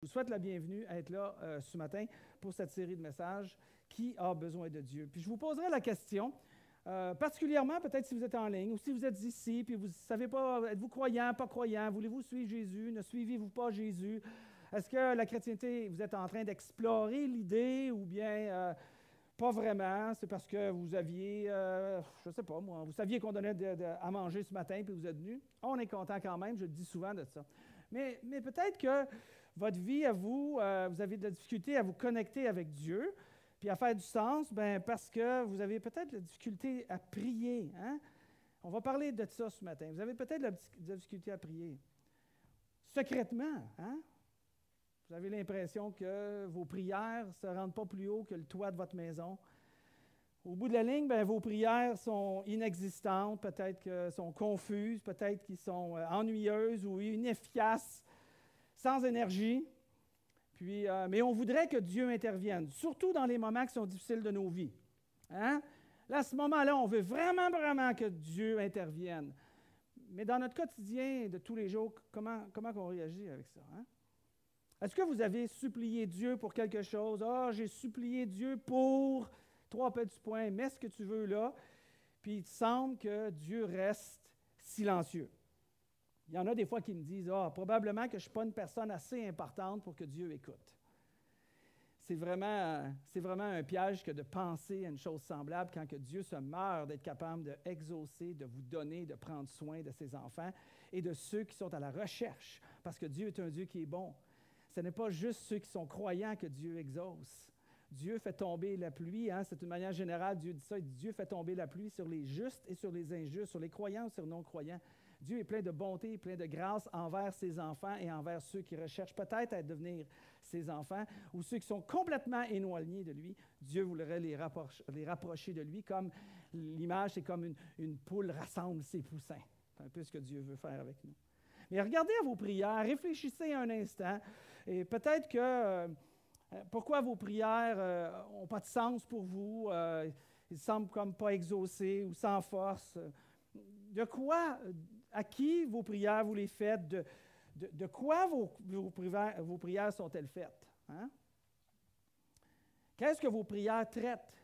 souhaite la bienvenue à être là ce matin pour cette série de messages « Qui a besoin de Dieu ?» Puis je vous poserai la question, particulièrement peut-être si vous êtes en ligne ou si vous êtes ici, puis vous ne savez pas, êtes-vous croyant, pas croyant, voulez-vous suivre Jésus, ne suivez-vous pas Jésus? Est-ce que la chrétienté, vous êtes en train d'explorer l'idée ou bien pas vraiment? C'est parce que vous aviez, je ne sais pas moi, vous saviez qu'on donnait à manger ce matin puis vous êtes venus? On est content quand même, je le dis souvent de ça. Mais peut-être que votre vie à vous, vous avez de la difficulté à vous connecter avec Dieu, puis à faire du sens, bien, parce que vous avez peut-être la difficulté à prier. Hein? On va parler de ça ce matin. Vous avez peut-être de la difficulté à prier. Secrètement, hein? Vous avez l'impression que vos prières ne se rendent pas plus haut que le toit de votre maison. Au bout de la ligne, bien, vos prières sont inexistantes, peut-être qu'elles sont confuses, peut-être qu'elles sont ennuyeuses ou inefficaces, sans énergie. Puis, mais on voudrait que Dieu intervienne, surtout dans les moments qui sont difficiles de nos vies. Hein? Là, à ce moment-là, on veut vraiment, vraiment que Dieu intervienne. Mais dans notre quotidien de tous les jours, comment on réagit avec ça? Hein? Est-ce que vous avez supplié Dieu pour quelque chose? Ah, j'ai supplié Dieu pour 3 petits points, mets ce que tu veux là. Puis il semble que Dieu reste silencieux. Il y en a des fois qui me disent, ah, probablement que je ne suis pas une personne assez importante pour que Dieu écoute. C'est vraiment un piège que de penser à une chose semblable quand que Dieu se meurt d'être capable d'exaucer, de vous donner, de prendre soin de ses enfants et de ceux qui sont à la recherche. Parce que Dieu est un Dieu qui est bon. Ce n'est pas juste ceux qui sont croyants que Dieu exauce. Dieu fait tomber la pluie, hein? C'est une manière générale, Dieu dit ça, Dieu fait tomber la pluie sur les justes et sur les injustes, sur les croyants et sur les non-croyants. Dieu est plein de bonté, plein de grâce envers ses enfants et envers ceux qui recherchent peut-être à devenir ses enfants ou ceux qui sont complètement éloignés de lui. Dieu voudrait les rapprocher de lui, comme l'image, c'est comme une poule rassemble ses poussins. C'est un peu ce que Dieu veut faire avec nous. Mais regardez à vos prières, réfléchissez un instant, et peut-être que pourquoi vos prières n'ont pas de sens pour vous, ils semblent comme pas exaucés ou sans force. De quoi, à qui vos prières vous les faites, de quoi vos prières sont-elles faites? Hein? Qu'est-ce que vos prières traitent?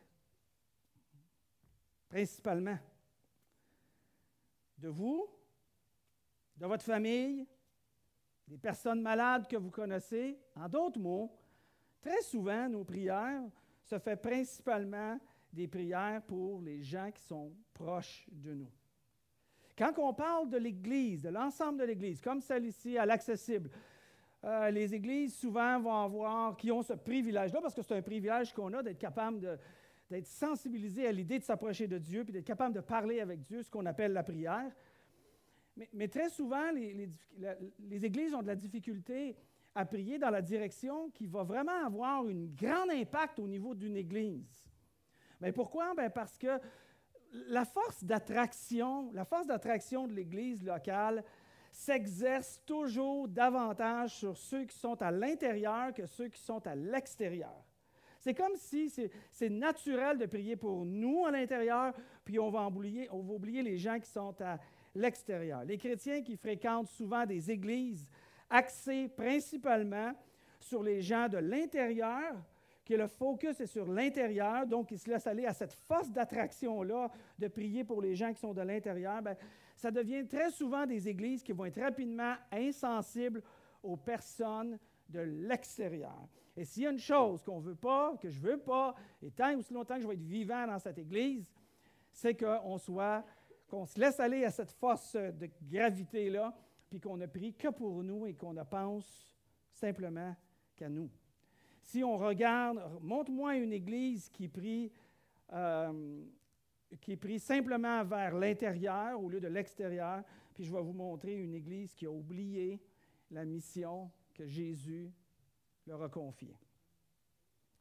Principalement. De vous, de votre famille, des personnes malades que vous connaissez. En d'autres mots, très souvent, nos prières se font principalement des prières pour les gens qui sont proches de nous. Quand on parle de l'Église, de l'ensemble de l'Église, comme celle ici à l'Accessible, les églises souvent vont avoir, qui ont ce privilège-là, parce que c'est un privilège qu'on a d'être capable d'être sensibilisé à l'idée de s'approcher de Dieu, puis d'être capable de parler avec Dieu, ce qu'on appelle la prière. Mais très souvent, les églises ont de la difficulté à prier dans la direction qui va vraiment avoir un grand impact au niveau d'une église. Mais pourquoi? Bien parce que la force d'attraction de l'église locale s'exerce toujours davantage sur ceux qui sont à l'intérieur que ceux qui sont à l'extérieur. C'est comme si c'est naturel de prier pour nous à l'intérieur, puis on va oublier les gens qui sont à l'extérieur. Les chrétiens qui fréquentent souvent des églises axées principalement sur les gens de l'intérieur, que le focus est sur l'intérieur, donc ils se laissent aller à cette force d'attraction-là de prier pour les gens qui sont de l'intérieur, bien, ça devient très souvent des églises qui vont être rapidement insensibles aux personnes de l'extérieur. Et s'il y a une chose qu'on veut pas, que je ne veux pas, et tant et aussi longtemps que je vais être vivant dans cette église, c'est qu'on se laisse aller à cette force de gravité-là, puis qu'on ne prie que pour nous et qu'on ne pense simplement qu'à nous. Si on regarde, montre-moi une église qui prie simplement vers l'intérieur au lieu de l'extérieur, puis je vais vous montrer une église qui a oublié la mission que Jésus leur a confiée.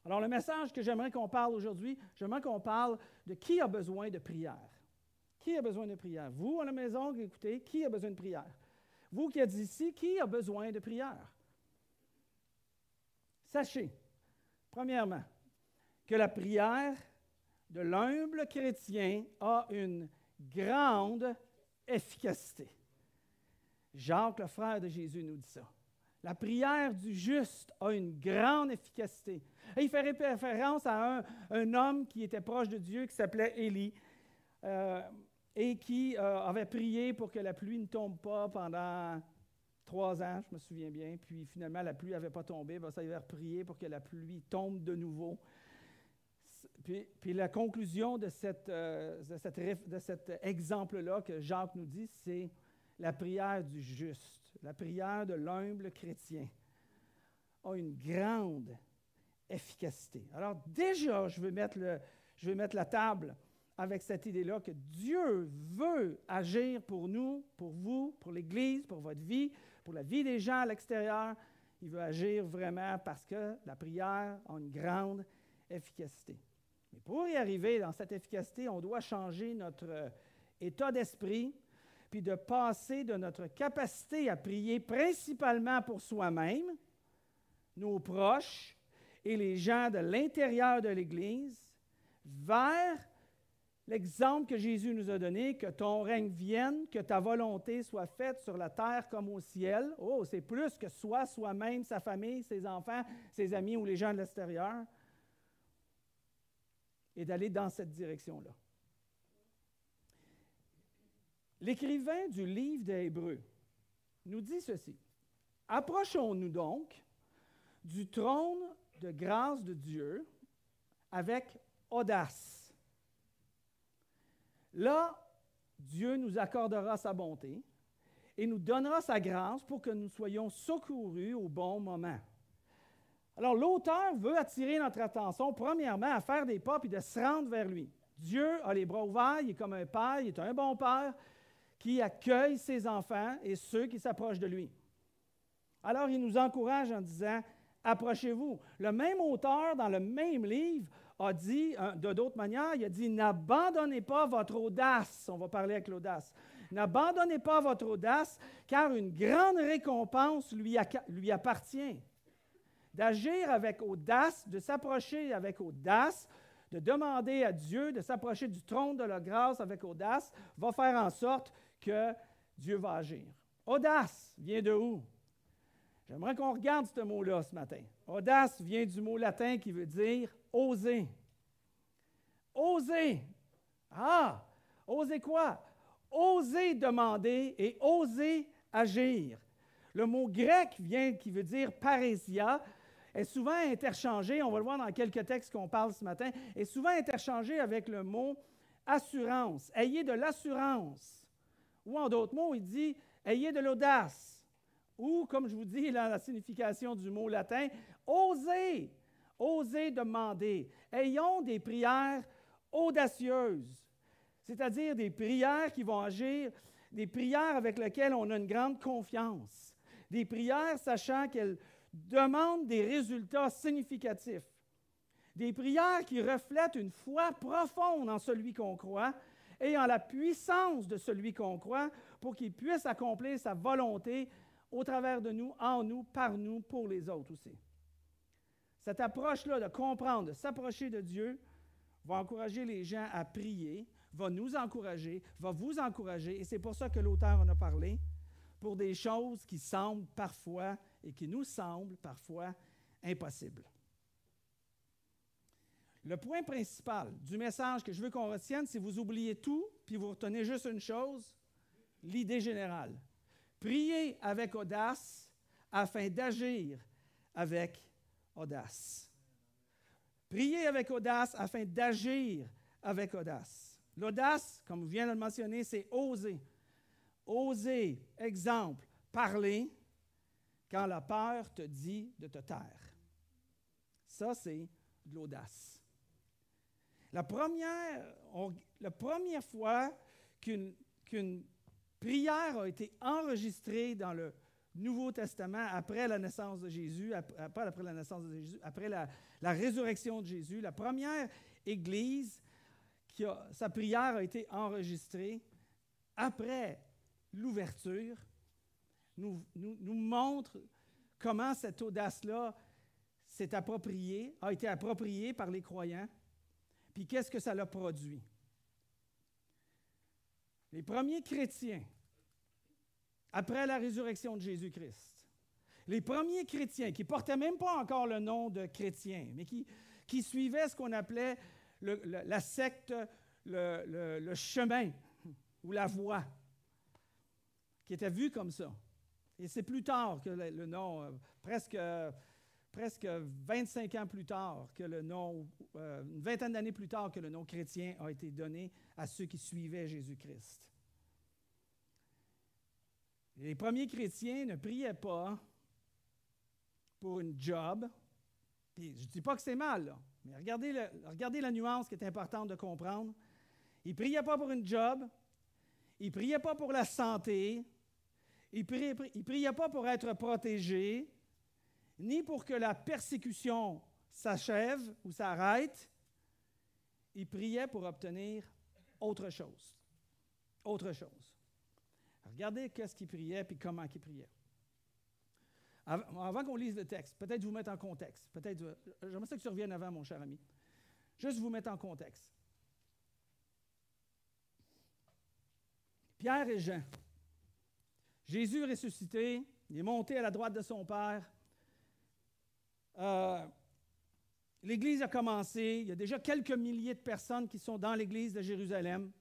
Alors, le message que j'aimerais qu'on parle aujourd'hui, j'aimerais qu'on parle de qui a besoin de prière. Qui a besoin de prière? Vous, à la maison, écoutez, qui a besoin de prière? Vous qui êtes ici, qui a besoin de prière? Sachez, premièrement, que la prière de l'humble chrétien a une grande efficacité. Jacques, le frère de Jésus, nous dit ça. La prière du juste a une grande efficacité. Et il fait référence à un homme qui était proche de Dieu, qui s'appelait Élie, et qui avait prié pour que la pluie ne tombe pas pendant 3 ans, je me souviens bien. Puis finalement, la pluie n'avait pas tombé. Ça, il avait prié pour que la pluie tombe de nouveau. Puis la conclusion de cet exemple-là que Jacques nous dit, c'est la prière du juste, la prière de l'humble chrétien a une grande efficacité. Alors déjà, je vais mettre la table avec cette idée-là que Dieu veut agir pour nous, pour vous, pour l'Église, pour votre vie, pour la vie des gens à l'extérieur. Il veut agir vraiment parce que la prière a une grande efficacité. Mais pour y arriver dans cette efficacité, on doit changer notre état d'esprit, puis de passer de notre capacité à prier principalement pour soi-même, nos proches et les gens de l'intérieur de l'Église, vers l'exemple que Jésus nous a donné, que ton règne vienne, que ta volonté soit faite sur la terre comme au ciel. Oh, c'est plus que soi-même, sa famille, ses enfants, ses amis ou les gens de l'extérieur. Et d'aller dans cette direction-là. L'écrivain du livre des Hébreux nous dit ceci. « Approchons-nous donc du trône de grâce de Dieu avec audace. Là, Dieu nous accordera sa bonté et nous donnera sa grâce pour que nous soyons secourus au bon moment. » Alors, l'auteur veut attirer notre attention, premièrement, à faire des pas et de se rendre vers lui. Dieu a les bras ouverts, il est comme un père, il est un bon père qui accueille ses enfants et ceux qui s'approchent de lui. Alors, il nous encourage en disant « Approchez-vous ». Le même auteur, dans le même livre, a dit, de d'autres manières, il a dit « N'abandonnez pas votre audace ». On va parler avec l'audace. « N'abandonnez pas votre audace, car une grande récompense lui appartient. » D'agir avec audace, de s'approcher avec audace, de demander à Dieu de s'approcher du trône de la grâce avec audace, va faire en sorte que Dieu va agir. Audace vient de où? J'aimerais qu'on regarde ce mot-là ce matin. Audace vient du mot latin qui veut dire oser. Oser. Ah! Oser quoi? Oser demander et oser agir. Le mot grec qui veut dire parésia, est souvent interchangé, on va le voir dans quelques textes qu'on parle ce matin, est souvent interchangé avec le mot assurance. Ayez de l'assurance. Ou en d'autres mots, il dit ayez de l'audace. Ou, comme je vous dis, la signification du mot latin, osez. Osez demander. Ayons des prières audacieuses, c'est-à-dire des prières qui vont agir, des prières avec lesquelles on a une grande confiance. Des prières sachant qu'elles demandent des résultats significatifs. Des prières qui reflètent une foi profonde en celui qu'on croit et en la puissance de celui qu'on croit pour qu'il puisse accomplir sa volonté au travers de nous, en nous, par nous, pour les autres aussi. Cette approche-là de comprendre, de s'approcher de Dieu, va encourager les gens à prier, va nous encourager, va vous encourager, et c'est pour ça que l'auteur en a parlé, pour des choses qui semblent parfois et qui nous semblent parfois impossibles. Le point principal du message que je veux qu'on retienne, c'est vous oubliez tout, puis vous retenez juste une chose, l'idée générale. Priez avec audace afin d'agir avec audace. Priez avec audace afin d'agir avec audace. L'audace, comme je viens de le mentionner, c'est oser. Oser, exemple, parler quand la peur te dit de te taire. Ça, c'est de l'audace. La première fois qu'une prière a été enregistrée dans le Nouveau Testament après la naissance de Jésus, après la résurrection de Jésus, la première Église, sa prière a été enregistrée après l'ouverture, nous montre comment cette audace-là a été appropriée par les croyants, puis qu'est-ce que ça l'a produit. Les premiers chrétiens, après la résurrection de Jésus-Christ, les premiers chrétiens, qui ne portaient même pas encore le nom de chrétiens, mais qui suivaient ce qu'on appelait la secte, le chemin ou la voie, qui était vu comme ça. Et c'est plus tard que le nom, presque 25 ans plus tard, que le nom, une vingtaine d'années plus tard, que le nom chrétien a été donné à ceux qui suivaient Jésus-Christ. Les premiers chrétiens ne priaient pas pour une job. Puis, je ne dis pas que c'est mal, là, mais regardez la nuance qui est importante de comprendre. Ils ne priaient pas pour une job. Ils ne priaient pas pour la santé. Ils ne priaient pas pour être protégés, ni pour que la persécution s'achève ou s'arrête. Ils priaient pour obtenir autre chose. Autre chose. Regardez qu'est-ce qu'ils priaient et comment ils priaient. Avant qu'on lise le texte, peut-être vous mettre en contexte. J'aimerais ça que tu reviennes avant, mon cher ami. Juste vous mettre en contexte. Pierre et Jean. Jésus ressuscité, il est monté à la droite de son Père. L'Église a commencé. Il y a déjà quelques milliers de personnes qui sont dans l'Église de Jérusalem.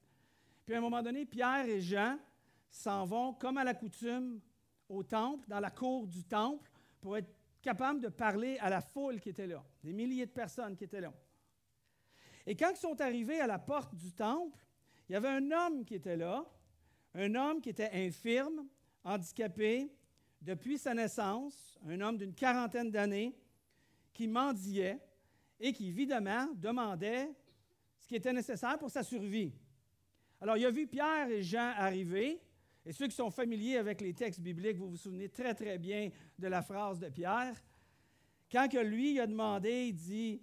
Puis à un moment donné, Pierre et Jean s'en vont, comme à la coutume, au temple, dans la cour du temple, pour être capables de parler à la foule qui était là, des milliers de personnes qui étaient là. Et quand ils sont arrivés à la porte du temple, il y avait un homme qui était là, un homme qui était infirme, handicapé, depuis sa naissance, un homme d'une quarantaine d'années, qui mendiait et qui, évidemment, demandait ce qui était nécessaire pour sa survie. Alors, il a vu Pierre et Jean arriver, et ceux qui sont familiers avec les textes bibliques, vous vous souvenez très, très bien de la phrase de Pierre. Quand que lui, il a demandé, il dit,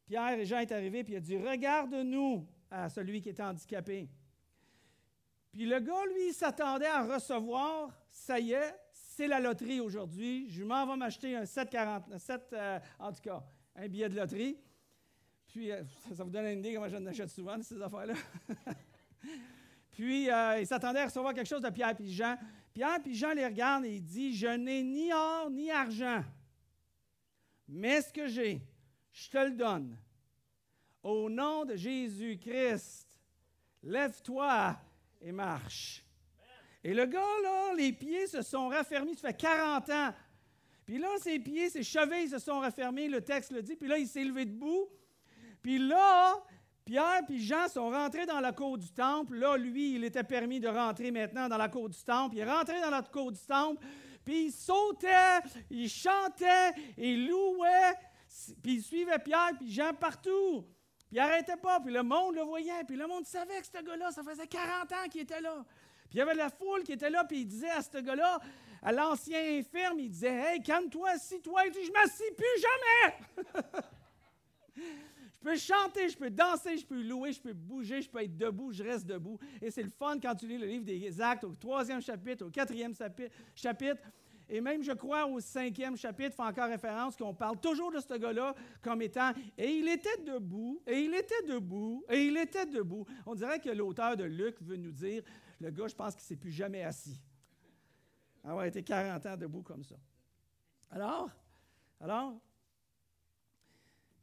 Pierre et Jean est arrivé, puis il a dit, « Regarde-nous » à celui qui était handicapé. Puis le gars, lui, il s'attendait à recevoir, ça y est, c'est la loterie aujourd'hui, je m'en vais m'acheter un 7,47, en tout cas, un billet de loterie. Puis, ça vous donne une idée comment je n'achète souvent de ces affaires-là. Puis, il s'attendait à recevoir quelque chose de Pierre puis Jean. Pierre puis Jean les regardent et il dit, « Je n'ai ni or ni argent, mais ce que j'ai, je te le donne. Au nom de Jésus-Christ, lève-toi et marche. » Et le gars, là, les pieds se sont raffermis, ça fait 40 ans. Puis là, ses pieds, ses chevilles se sont raffermis, le texte le dit. Puis là, il s'est levé debout. Puis là, Pierre et Jean sont rentrés dans la cour du temple. Là, lui, il était permis de rentrer maintenant dans la cour du temple. Il est rentré dans la cour du temple, puis il sautait, il chantait, il louait, puis il suivait Pierre et Jean partout. Puis il n'arrêtait pas, puis le monde le voyait, puis le monde savait que ce gars-là, ça faisait 40 ans qu'il était là. Puis il y avait la foule qui était là, puis il disait à ce gars-là, à l'ancien infirme, il disait, « Hey, calme-toi, assis-toi. » Il dit, « Je ne m'assis plus jamais. » Je peux chanter, je peux danser, je peux louer, je peux bouger, je peux être debout, je reste debout. Et c'est le fun quand tu lis le livre des Actes au 3e chapitre, au 4e chapitre, et même, je crois, au 5e chapitre, fait encore référence qu'on parle toujours de ce gars-là comme étant « Et il était debout, et il était debout, et il était debout. » On dirait que l'auteur de Luc veut nous dire, le gars, je pense qu'il ne s'est plus jamais assis. Avoir été 40 ans debout comme ça. Alors,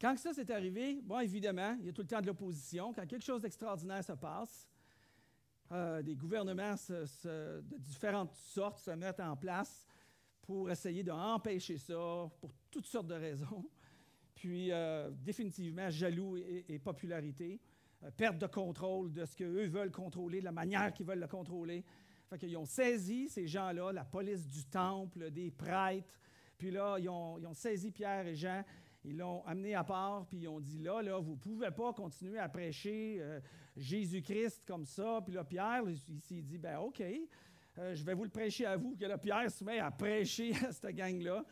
quand ça s'est arrivé, bon, évidemment, il y a tout le temps de l'opposition. Quand quelque chose d'extraordinaire se passe, des gouvernements de différentes sortes se mettent en place pour essayer d'empêcher ça, pour toutes sortes de raisons. Puis, définitivement, jaloux et popularité, perte de contrôle de ce qu'eux veulent contrôler, de la manière qu'ils veulent le contrôler. Fait qu'ils ont saisi ces gens-là, la police du temple, des prêtres, puis là, ils ont saisi Pierre et Jean. Ils l'ont amené à part, puis ils ont dit, là, vous ne pouvez pas continuer à prêcher Jésus-Christ comme ça. Puis là, Pierre, il s'est dit, ben OK, je vais vous le prêcher à vous. Puis là, Pierre se met à prêcher à cette gang-là.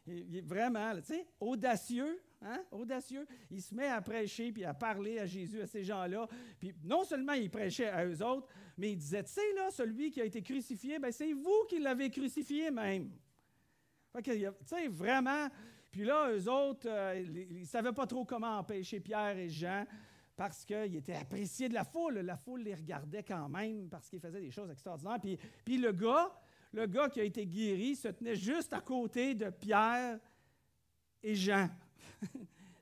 Il est vraiment, tu sais, audacieux, hein? Audacieux. Il se met à prêcher, puis à parler à Jésus, à ces gens-là. Puis non seulement il prêchait à eux autres, mais il disait, tu sais, là, celui qui a été crucifié, ben c'est vous qui l'avez crucifié même. Fait que, tu sais, vraiment... Puis là, eux autres, ils ne savaient pas trop comment empêcher Pierre et Jean parce qu'ils étaient appréciés de la foule. La foule les regardait quand même parce qu'ils faisaient des choses extraordinaires. Puis le gars, le gars qui a été guéri se tenait juste à côté de Pierre et Jean,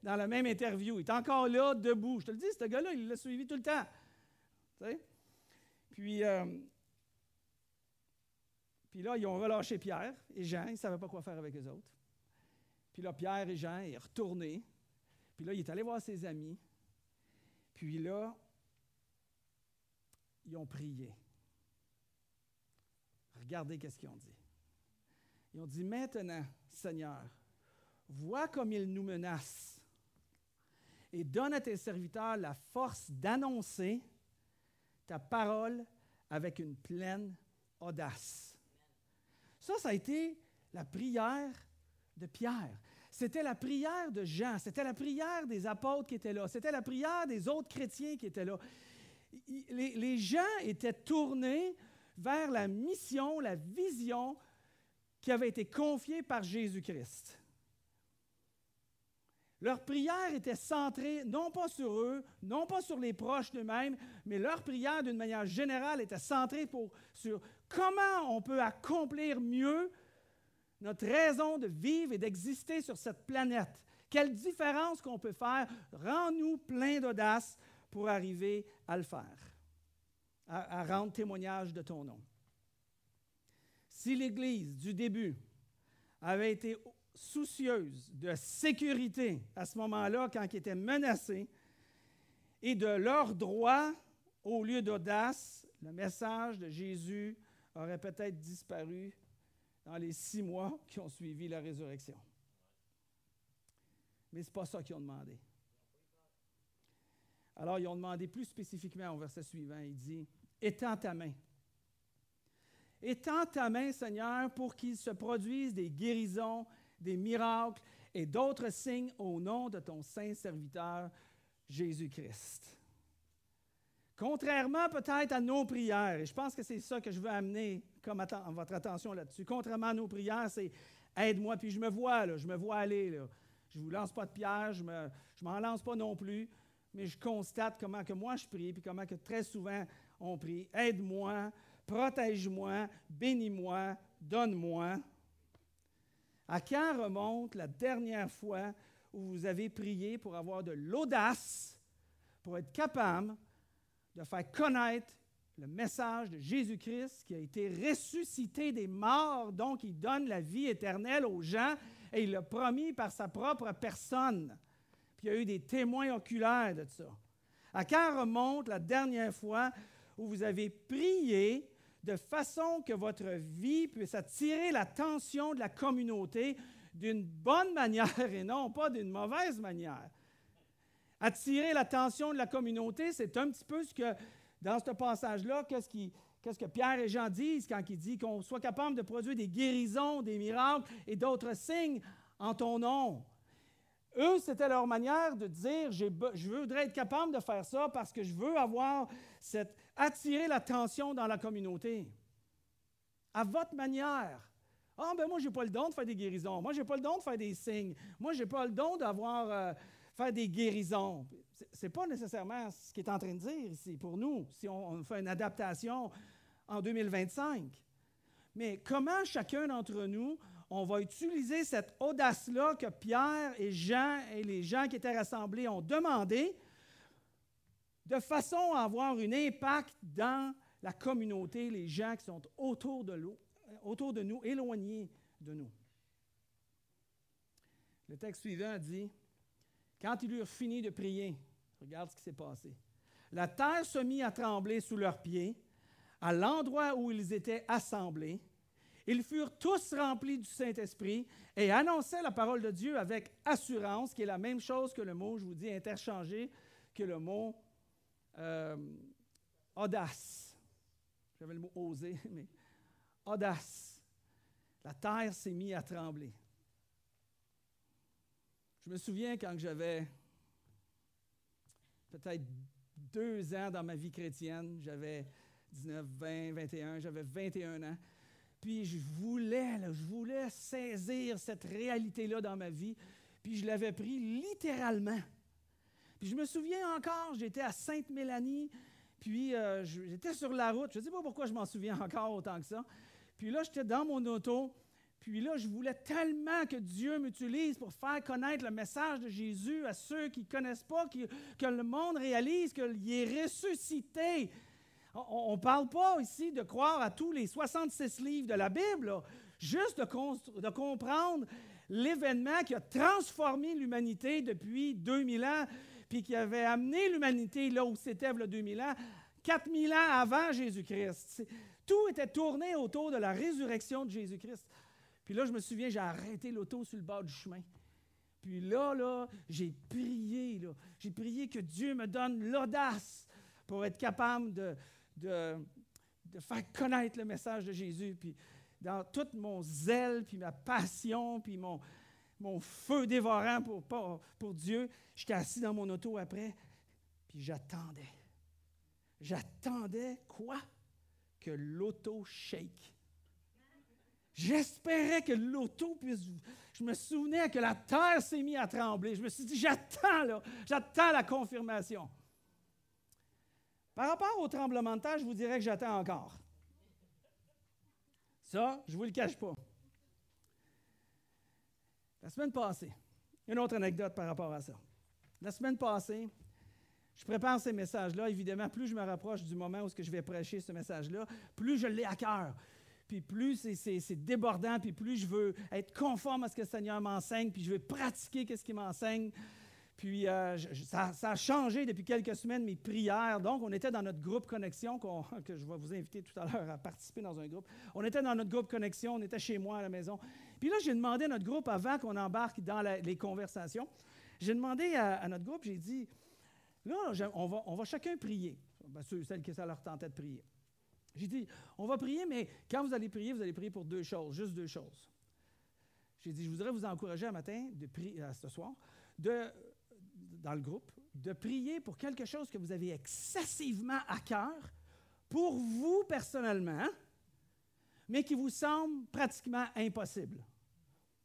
dans la même interview. Il est encore là, debout. Je te le dis, ce gars-là, il l'a suivi tout le temps. Tu sais? Puis là, ils ont relâché Pierre et Jean. Ils ne savaient pas quoi faire avec eux autres. Puis là, Pierre et Jean est retourné. Puis là, il est allé voir ses amis. Puis là, ils ont prié. Regardez qu'est-ce qu'ils ont dit. Ils ont dit, maintenant, Seigneur, vois comme ils nous menacent et donne à tes serviteurs la force d'annoncer ta parole avec une pleine audace. Ça a été la prière de Pierre. C'était la prière de Jean. C'était la prière des apôtres qui étaient là. C'était la prière des autres chrétiens qui étaient là. Les gens étaient tournés vers la mission, la vision qui avait été confiée par Jésus-Christ. Leur prière était centrée non pas sur eux, non pas sur les proches d'eux-mêmes, mais leur prière, d'une manière générale, était centrée sur comment on peut accomplir mieux notre raison de vivre et d'exister sur cette planète. Quelle différence qu'on peut faire? Rends-nous pleins d'audace pour arriver à le faire, à rendre témoignage de ton nom. Si l'Église, du début, avait été soucieuse de sécurité à ce moment-là, quand ils étaient menacés, et de leurs droits au lieu d'audace, le message de Jésus aurait peut-être disparu dans les 6 mois qui ont suivi la résurrection. Mais ce n'est pas ça qu'ils ont demandé. Alors, ils ont demandé plus spécifiquement au verset suivant, il dit, « Étends ta main. Étends ta main, Seigneur, pour qu'il se produise des guérisons, des miracles et d'autres signes au nom de ton saint serviteur Jésus-Christ. » Contrairement peut-être à nos prières, et je pense que c'est ça que je veux amener comme votre attention là-dessus, contrairement à nos prières, c'est « aide-moi », puis je me vois aller, là. Je ne vous lance pas de pierre, je m'en lance pas non plus, mais je constate comment que moi je prie, puis comment que très souvent on prie « aide-moi », « protège-moi »,« bénis-moi »,« donne-moi ». À quand remonte la dernière fois où vous avez prié pour avoir de l'audace, pour être capable de faire connaître le message de Jésus-Christ qui a été ressuscité des morts, donc il donne la vie éternelle aux gens et il l'a promis par sa propre personne. Puis il y a eu des témoins oculaires de ça. À quand remonte la dernière fois où vous avez prié de façon que votre vie puisse attirer l'attention de la communauté d'une bonne manière et non pas d'une mauvaise manière. Attirer l'attention de la communauté, c'est un petit peu ce que, dans ce passage-là, qu'est-ce que Pierre et Jean disent quand ils disent qu'on soit capable de produire des guérisons, des miracles et d'autres signes en ton nom. Eux, c'était leur manière de dire, je voudrais être capable de faire ça parce que je veux attirer l'attention dans la communauté. À votre manière. Ah, ben moi, je n'ai pas le don de faire des guérisons. Moi, je n'ai pas le don de faire des signes. Moi, je n'ai pas le don faire des guérisons. Ce n'est pas nécessairement ce qu'il est en train de dire ici pour nous, si on fait une adaptation en 2025. Mais comment chacun d'entre nous, on va utiliser cette audace-là que Pierre et Jean et les gens qui étaient rassemblés ont demandé de façon à avoir un impact dans la communauté, les gens qui sont autour de nous, éloignés de nous. Le texte suivant dit, « Quand ils eurent fini de prier, regarde ce qui s'est passé. La terre se mit à trembler sous leurs pieds, à l'endroit où ils étaient assemblés. Ils furent tous remplis du Saint-Esprit et annonçaient la parole de Dieu avec assurance, qui est la même chose que le mot, je vous dis, interchangé, que le mot audace. J'avais le mot oser, mais audace. La terre s'est mise à trembler. Je me souviens quand j'avais peut-être 2 ans dans ma vie chrétienne, j'avais 19, 20, 21, j'avais 21 ans. Puis je voulais saisir cette réalité-là dans ma vie, puis je l'avais pris littéralement. Puis je me souviens encore, j'étais à Sainte-Mélanie, puis j'étais sur la route, je ne sais pas pourquoi je m'en souviens encore autant que ça, Puis là, j'étais dans mon auto. Puis là, je voulais tellement que Dieu m'utilise pour faire connaître le message de Jésus à ceux qui ne connaissent pas, que le monde réalise qu'il est ressuscité. On ne parle pas ici de croire à tous les 66 livres de la Bible, là. Juste de comprendre l'événement qui a transformé l'humanité depuis 2000 ans, puis qui avait amené l'humanité là où c'était il y a 2000 ans, 4000 ans avant Jésus-Christ. Tout était tourné autour de la résurrection de Jésus-Christ. Puis là, je me souviens, j'ai arrêté l'auto sur le bord du chemin. Puis là, j'ai prié. J'ai prié que Dieu me donne l'audace pour être capable de faire connaître le message de Jésus. Puis dans tout mon zèle, puis ma passion, puis mon feu dévorant pour Dieu, j'étais assis dans mon auto après, puis j'attendais. J'attendais quoi? Que l'auto shake. J'espérais que l'auto puisse... Je me souvenais que la terre s'est mise à trembler. Je me suis dit, j'attends la confirmation. Par rapport au tremblement de terre, je vous dirais que j'attends encore. Ça, je ne vous le cache pas. La semaine passée, une autre anecdote par rapport à ça. La semaine passée, je prépare ces messages-là. Évidemment, plus je me rapproche du moment où je vais prêcher ce message-là, plus je l'ai à cœur. Puis plus c'est débordant, puis plus je veux être conforme à ce que le Seigneur m'enseigne, puis je veux pratiquer ce qu'il m'enseigne. Puis ça a changé depuis quelques semaines, mes prières. Donc, on était dans notre groupe Connexion, que je vais vous inviter tout à l'heure à participer dans un groupe. On était dans notre groupe Connexion, on était chez moi à la maison. Puis là, j'ai demandé à notre groupe, avant qu'on embarque dans les conversations, j'ai demandé à notre groupe, j'ai dit, là, on va chacun prier. Bien sûr, celles qui ça leur tentait de prier. J'ai dit, on va prier, mais quand vous allez prier pour 2 choses, juste 2 choses. J'ai dit, je voudrais vous encourager un matin, ce soir, dans le groupe, de prier pour quelque chose que vous avez excessivement à cœur, pour vous personnellement, mais qui vous semble pratiquement impossible.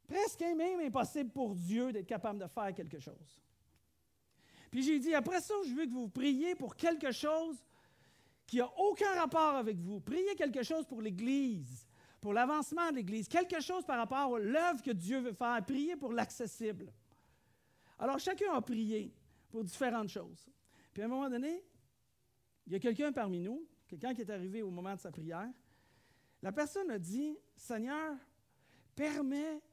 Presque même impossible pour Dieu d'être capable de faire quelque chose. Puis j'ai dit, après ça, je veux que vous priez pour quelque chose qui n'a aucun rapport avec vous. Priez quelque chose pour l'Église, pour l'avancement de l'Église, quelque chose par rapport à l'œuvre que Dieu veut faire. Priez pour l'accessible. Alors, chacun a prié pour différentes choses. Puis à un moment donné, il y a quelqu'un parmi nous, quelqu'un qui est arrivé au moment de sa prière. La personne a dit, « Seigneur, permets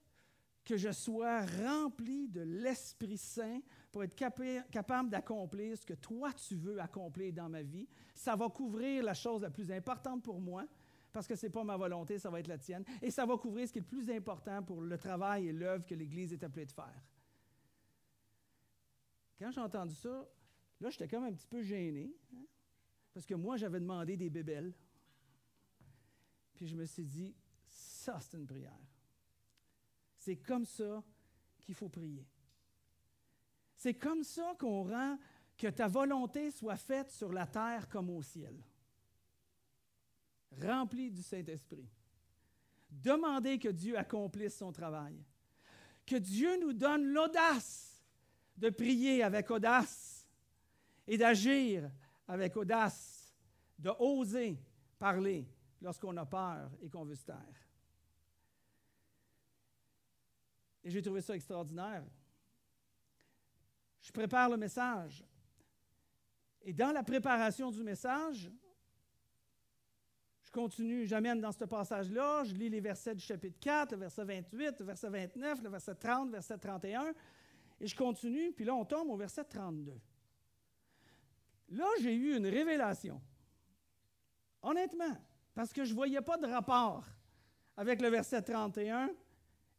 que je sois rempli de l'Esprit Saint pour être capable d'accomplir ce que toi, tu veux accomplir dans ma vie. Ça va couvrir la chose la plus importante pour moi, parce que ce n'est pas ma volonté, ça va être la tienne. Et ça va couvrir ce qui est le plus important pour le travail et l'œuvre que l'Église est appelée de faire. » Quand j'ai entendu ça, là, j'étais comme un petit peu gêné, hein, parce que moi, j'avais demandé des bébelles. Puis je me suis dit, ça, c'est une prière. C'est comme ça qu'il faut prier. C'est comme ça qu'on rend que ta volonté soit faite sur la terre comme au ciel. Rempli du Saint-Esprit. Demandez que Dieu accomplisse son travail. Que Dieu nous donne l'audace de prier avec audace et d'agir avec audace, de oser parler lorsqu'on a peur et qu'on veut se taire. Et j'ai trouvé ça extraordinaire. Je prépare le message. Et dans la préparation du message, je continue, j'amène dans ce passage-là, je lis les versets du chapitre 4, le verset 28, le verset 29, le verset 30, le verset 31, et je continue, puis là, on tombe au verset 32. Là, j'ai eu une révélation. Honnêtement, parce que je ne voyais pas de rapport avec le verset 31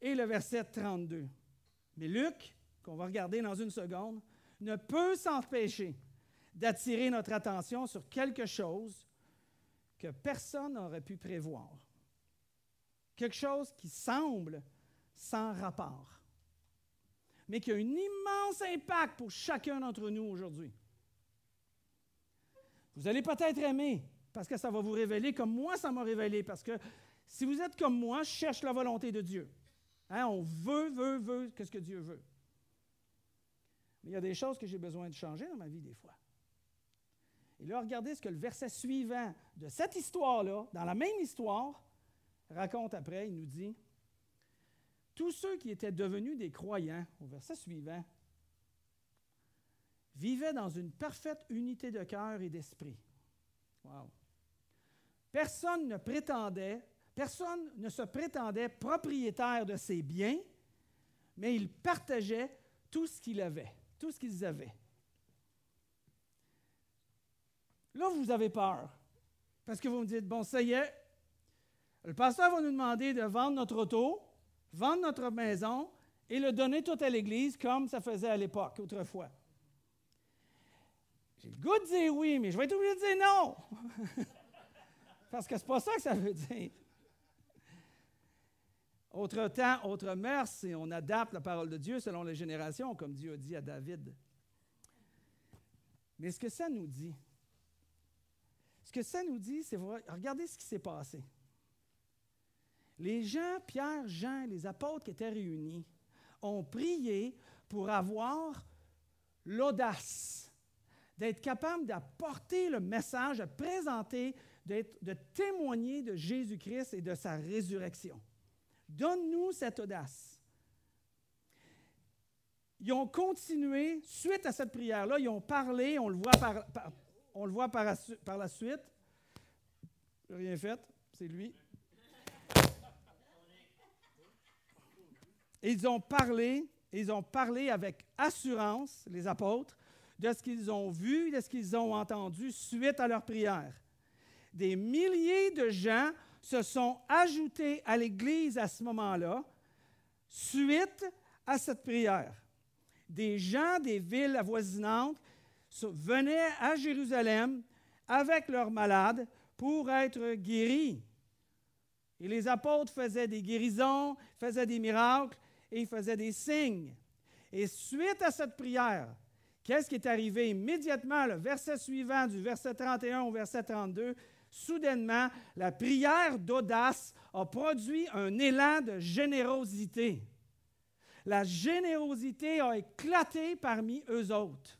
et le verset 32. Mais Luc, qu'on va regarder dans une seconde, ne peut s'empêcher d'attirer notre attention sur quelque chose que personne n'aurait pu prévoir. Quelque chose qui semble sans rapport, mais qui a un immense impact pour chacun d'entre nous aujourd'hui. Vous allez peut-être aimer, parce que ça va vous révéler comme moi, ça m'a révélé, parce que si vous êtes comme moi, je cherche la volonté de Dieu. Hein, on veut qu'est-ce que Dieu veut. Mais il y a des choses que j'ai besoin de changer dans ma vie des fois. Et là, regardez ce que le verset suivant de cette histoire-là, dans la même histoire, raconte après, il nous dit, « Tous ceux qui étaient devenus des croyants, au verset suivant, vivaient dans une parfaite unité de cœur et d'esprit. » Wow. Personne ne se prétendait propriétaire de ses biens, mais ils partageaient tout ce qu'ils avaient. Là, vous avez peur, parce que vous me dites, bon, ça y est, le pasteur va nous demander de vendre notre auto, vendre notre maison et le donner tout à l'Église comme ça faisait à l'époque, autrefois. J'ai le goût de dire oui, mais je vais être obligé de dire non. Parce que c'est pas ça que ça veut dire. Autre temps, autre mœurs, et on adapte la parole de Dieu selon les générations, comme Dieu a dit à David. Mais ce que ça nous dit, c'est, regardez ce qui s'est passé. Les gens, Pierre, Jean, les apôtres qui étaient réunis, ont prié pour avoir l'audace d'être capable d'apporter le message, de présenter, de témoigner de Jésus-Christ et de sa résurrection. Donne-nous cette audace. Ils ont continué, suite à cette prière-là, ils ont parlé, on le voit par la suite. Je n'ai rien fait, c'est lui. Ils ont parlé avec assurance, les apôtres, de ce qu'ils ont vu, de ce qu'ils ont entendu suite à leur prière. Des milliers de gens se sont ajoutés à l'Église à ce moment-là, suite à cette prière. Des gens des villes avoisinantes venaient à Jérusalem avec leurs malades pour être guéris. Et les apôtres faisaient des guérisons, faisaient des miracles et ils faisaient des signes. Et suite à cette prière, qu'est-ce qui est arrivé immédiatement, le verset suivant, du verset 31 au verset 32, soudainement, la prière d'audace a produit un élan de générosité. La générosité a éclaté parmi eux autres.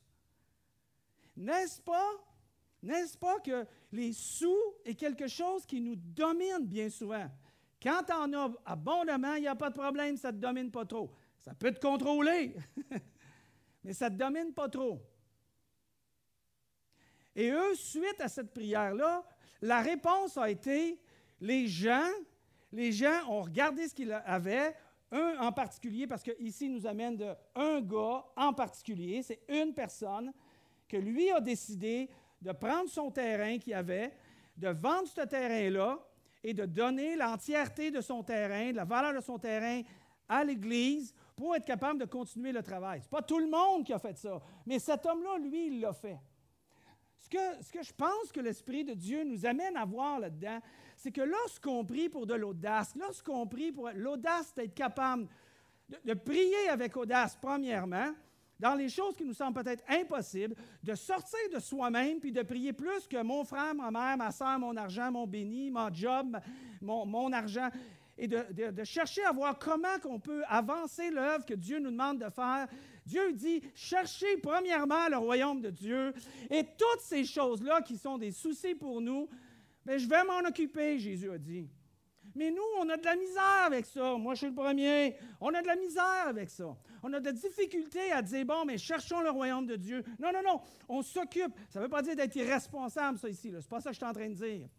N'est-ce pas que les sous est quelque chose qui nous domine bien souvent? Quand tu en as abondamment, il n'y a pas de problème, ça ne te domine pas trop. Ça peut te contrôler, mais ça ne te domine pas trop. Et eux, suite à cette prière-là, la réponse a été, les gens ont regardé ce qu'ils avaient, un en particulier, parce qu'ici, il nous amène de un gars en particulier, c'est une personne, que lui a décidé de prendre son terrain qu'il avait, de vendre ce terrain-là et de donner l'entièreté de son terrain, de la valeur de son terrain à l'Église pour être capable de continuer le travail. Ce n'est pas tout le monde qui a fait ça, mais cet homme-là, lui, il l'a fait. Ce que je pense que l'Esprit de Dieu nous amène à voir là-dedans, c'est que lorsqu'on prie pour de l'audace, lorsqu'on prie pour l'audace d'être capable de prier avec audace, premièrement, dans les choses qui nous semblent peut-être impossibles, de sortir de soi-même puis de prier plus que mon frère, ma mère, ma soeur, mon argent, mon béni, mon job, mon argent, et de chercher à voir comment on peut avancer l'œuvre que Dieu nous demande de faire. Dieu dit, cherchez premièrement le royaume de Dieu et toutes ces choses-là qui sont des soucis pour nous, bien, je vais m'en occuper, Jésus a dit. Mais nous, on a de la misère avec ça. Moi, je suis le premier. On a de la misère avec ça. On a de la difficulté à dire, bon, mais cherchons le royaume de Dieu. Non, non, non, on s'occupe. Ça ne veut pas dire d'être irresponsable, ça, ici. Ce n'est pas ça que je suis en train de dire.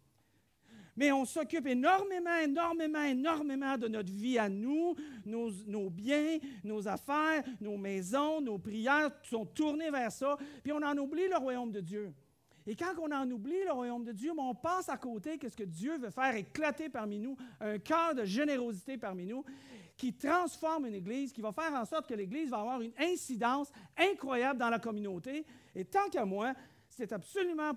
Mais on s'occupe énormément de notre vie à nous, nos biens, nos affaires, nos maisons, nos prières sont tournées vers ça, puis on en oublie le royaume de Dieu. Et quand on en oublie le royaume de Dieu, on passe à côté de ce que Dieu veut faire éclater parmi nous, un cœur de générosité parmi nous, qui transforme une Église, qui va faire en sorte que l'Église va avoir une incidence incroyable dans la communauté. Et tant qu'à moi, c'est absolument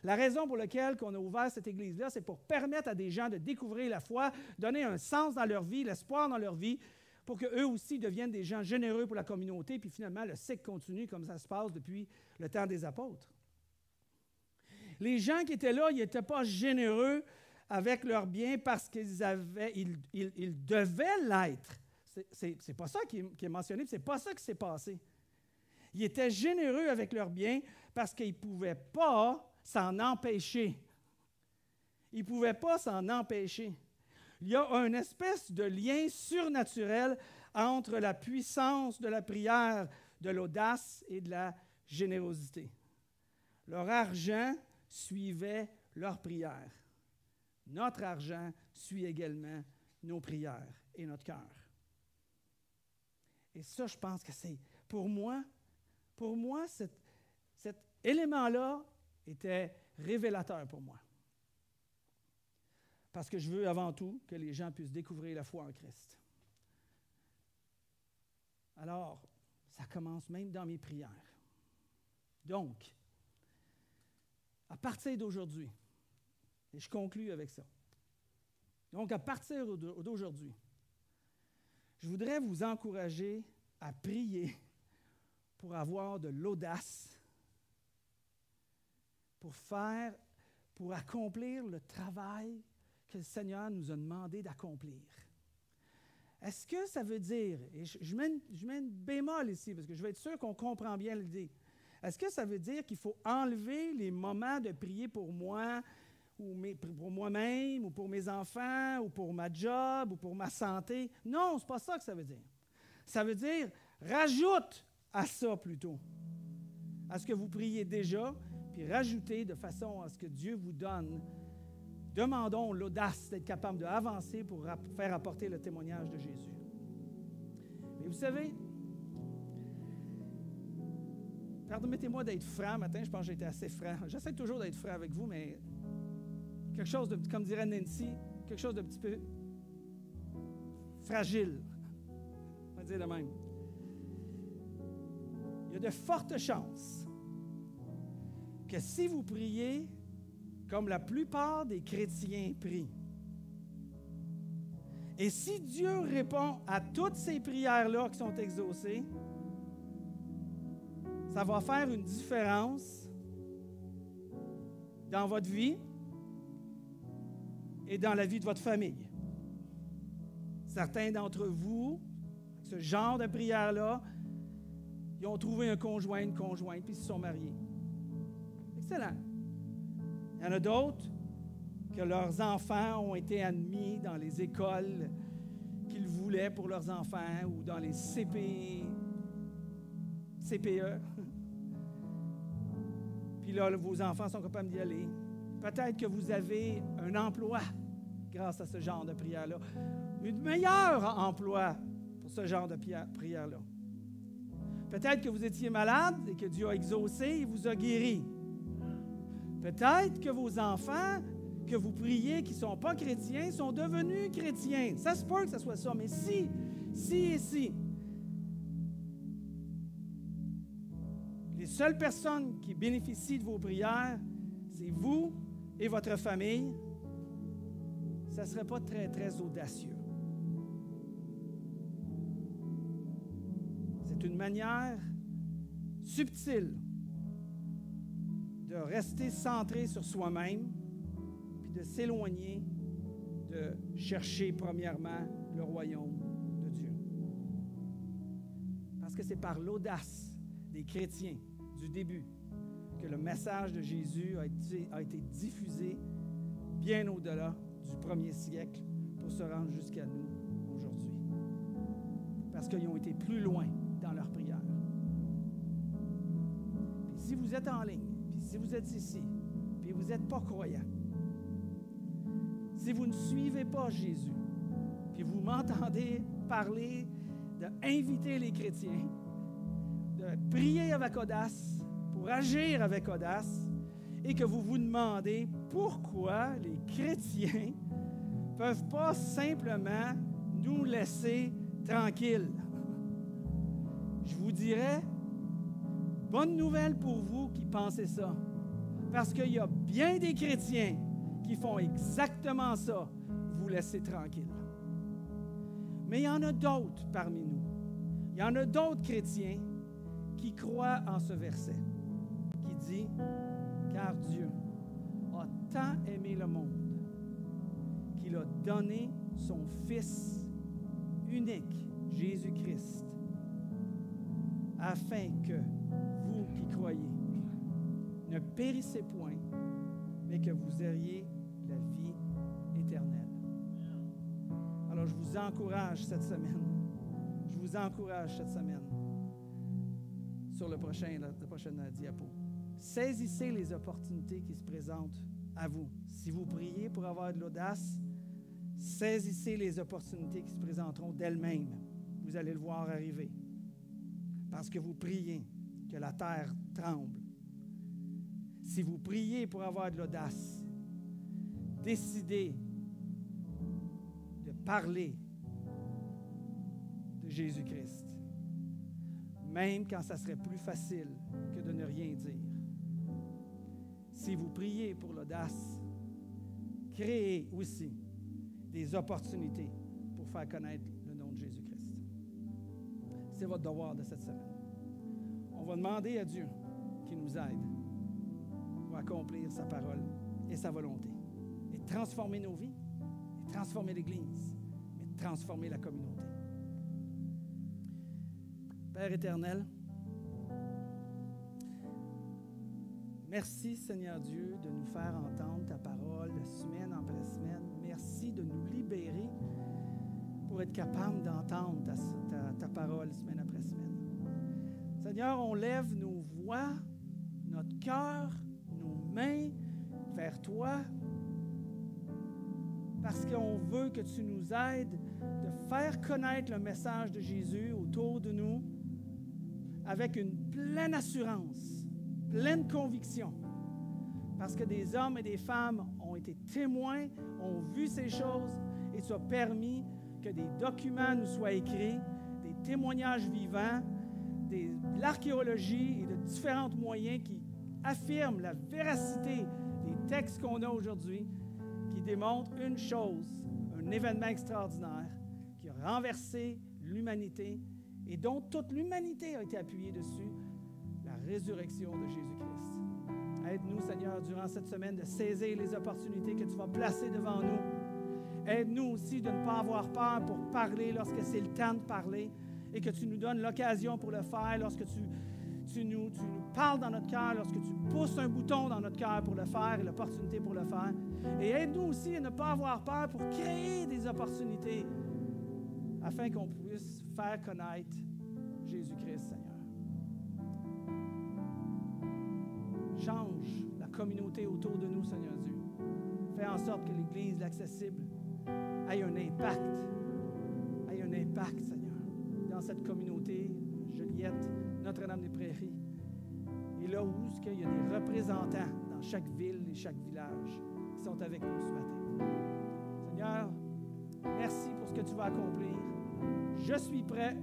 la raison pour laquelle on a ouvert cette Église-là, c'est pour permettre à des gens de découvrir la foi, donner un sens dans leur vie, l'espoir dans leur vie, pour qu'eux aussi deviennent des gens généreux pour la communauté, puis finalement, le cycle continue comme ça se passe depuis le temps des apôtres. Les gens qui étaient là, ils n'étaient pas généreux avec leurs biens parce qu'ils devaient l'être. C'est pas ça qui est mentionné, c'est pas ça qui s'est passé. Ils étaient généreux avec leurs biens parce qu'ils ne pouvaient pas s'en empêcher. Ils ne pouvaient pas s'en empêcher. Il y a une espèce de lien surnaturel entre la puissance de la prière, de l'audace et de la générosité. Leur argent suivait leur prière. Notre argent suit également nos prières et notre cœur. Et ça, je pense que c'est, pour moi, cet élément-là était révélateur pour moi. Parce que je veux avant tout que les gens puissent découvrir la foi en Christ. Alors, ça commence même dans mes prières. Donc, à partir d'aujourd'hui, et je conclus avec ça. Donc, à partir d'aujourd'hui, je voudrais vous encourager à prier pour avoir de l'audace, pour accomplir le travail que le Seigneur nous a demandé d'accomplir. Est-ce que ça veut dire, et je mets une bémol ici, parce que je veux être sûr qu'on comprend bien l'idée, est-ce que ça veut dire qu'il faut enlever les moments de prier pour moi, ou pour moi-même, ou pour mes enfants, ou pour ma job, ou pour ma santé? Non, c'est pas ça que ça veut dire. Ça veut dire, rajoute à ça plutôt, à ce que vous priez déjà, puis rajoutez de façon à ce que Dieu vous donne. Demandons l'audace d'être capable d'avancer pour faire apporter le témoignage de Jésus. Mais vous savez, permettez-moi d'être franc matin, je pense que j'ai été assez franc. J'essaie toujours d'être franc avec vous, mais quelque chose de, comme dirait Nancy, quelque chose de petit peu fragile. On va dire de même. Il y a de fortes chances que si vous priez comme la plupart des chrétiens prient, et si Dieu répond à toutes ces prières-là qui sont exaucées, ça va faire une différence dans votre vie et dans la vie de votre famille. Certains d'entre vous, ce genre de prière-là, ils ont trouvé un conjoint, une conjointe, puis ils se sont mariés. Excellent. Il y en a d'autres que leurs enfants ont été admis dans les écoles qu'ils voulaient pour leurs enfants ou dans les CPE. Puis là, vos enfants sont capables d'y aller. Peut-être que vous avez un emploi grâce à ce genre de prière-là. Un meilleur emploi pour ce genre de prière-là. Peut-être que vous étiez malade et que Dieu a exaucé et vous a guéri. Peut-être que vos enfants que vous priez qui ne sont pas chrétiens sont devenus chrétiens. Ça se peut que ce soit ça, mais si, les seules personnes qui bénéficient de vos prières, c'est vous et votre famille, ça ne serait pas très, très audacieux. C'est une manière subtile de rester centré sur soi-même puis de s'éloigner de chercher premièrement le royaume de Dieu. Parce que c'est par l'audace des chrétiens du début que le message de Jésus a été diffusé bien au-delà du 1er siècle pour se rendre jusqu'à nous aujourd'hui. Parce qu'ils ont été plus loin dans leur prière. Puis si vous êtes en ligne, puis si vous êtes ici, puis vous n'êtes pas croyant, si vous ne suivez pas Jésus, puis vous m'entendez parler d'inviter les chrétiens, de prier avec audace, pour agir avec audace, et que vous vous demandez pourquoi les chrétiens ne peuvent pas simplement nous laisser tranquilles. Je vous dirais, bonne nouvelle pour vous qui pensez ça, parce qu'il y a bien des chrétiens qui font exactement ça, vous laisser tranquille. Mais il y en a d'autres parmi nous. Il y en a d'autres chrétiens qui croient en ce verset, qui dit « Car Dieu a tant aimé le monde qu'il a donné son Fils unique, Jésus-Christ, afin que vous qui croyez ne périssez point, mais que vous ayez la vie éternelle. » Alors, je vous encourage cette semaine. Je vous encourage cette semaine sur la prochaine diapo. Saisissez les opportunités qui se présentent à vous. Si vous priez pour avoir de l'audace, saisissez les opportunités qui se présenteront d'elles-mêmes. Vous allez le voir arriver. Parce que vous priez, que la terre tremble. Si vous priez pour avoir de l'audace, décidez de parler de Jésus-Christ, même quand ça serait plus facile que de ne rien dire. Si vous priez pour l'audace, créez aussi des opportunités pour faire connaître le nom de Jésus-Christ. C'est votre devoir de cette semaine. On va demander à Dieu qu'il nous aide pour accomplir sa parole et sa volonté et transformer nos vies, et transformer l'Église, mais transformer la communauté. Père éternel, merci Seigneur Dieu de nous faire entendre ta parole semaine après semaine. Merci de nous libérer pour être capable d'entendre ta parole semaine après semaine. Seigneur, on lève nos voix, notre cœur, nos mains vers toi parce qu'on veut que tu nous aides de faire connaître le message de Jésus autour de nous avec une pleine assurance, pleine conviction, parce que des hommes et des femmes ont été témoins, ont vu ces choses, et tu as permis que des documents nous soient écrits, des témoignages vivants, de l'archéologie et de différents moyens qui affirment la véracité des textes qu'on a aujourd'hui, qui démontrent une chose, un événement extraordinaire qui a renversé l'humanité et dont toute l'humanité a été appuyée dessus, la résurrection de Jésus-Christ. Aide-nous, Seigneur, durant cette semaine de saisir les opportunités que tu vas placer devant nous. Aide-nous aussi de ne pas avoir peur pour parler lorsque c'est le temps de parler et que tu nous donnes l'occasion pour le faire, lorsque tu nous parles dans notre cœur, lorsque tu pousses un bouton dans notre cœur pour le faire et l'opportunité pour le faire. Et aide-nous aussi à ne pas avoir peur pour créer des opportunités afin qu'on puisse faire connaître Jésus-Christ, Seigneur. Change la communauté autour de nous, Seigneur Dieu. Fais en sorte que l'Église, l'accessible, ait un impact, Seigneur, dans cette communauté, Joliette, Notre-Dame-des-Prairies. Et là où il y a des représentants dans chaque ville et chaque village qui sont avec nous ce matin. Seigneur, merci pour ce que tu vas accomplir. Je suis prêt,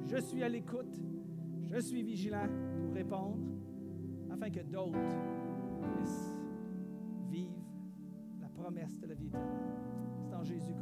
je suis à l'écoute, je suis vigilant pour répondre afin que d'autres puissent vivre la promesse de la vie éternelle. C'est en Jésus